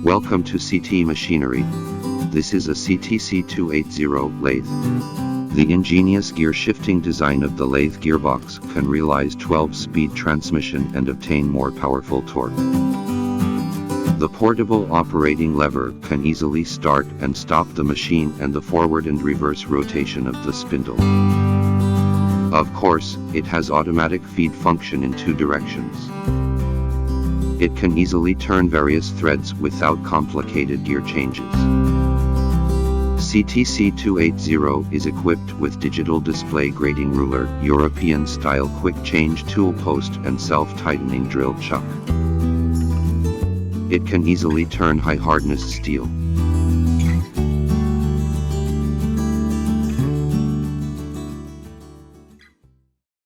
Welcome to CT Machinery. This is a CTC280 lathe. The ingenious gear shifting design of the lathe gearbox can realize 12-speed transmission and obtain more powerful torque. The portable operating lever can easily start and stop the machine and the forward and reverse rotation of the spindle. Of course, it has automatic feed function in 2 directions. It can easily turn various threads without complicated gear changes. CTC280 is equipped with digital display grading ruler, European-style quick change tool post and self-tightening drill chuck. It can easily turn high-hardness steel.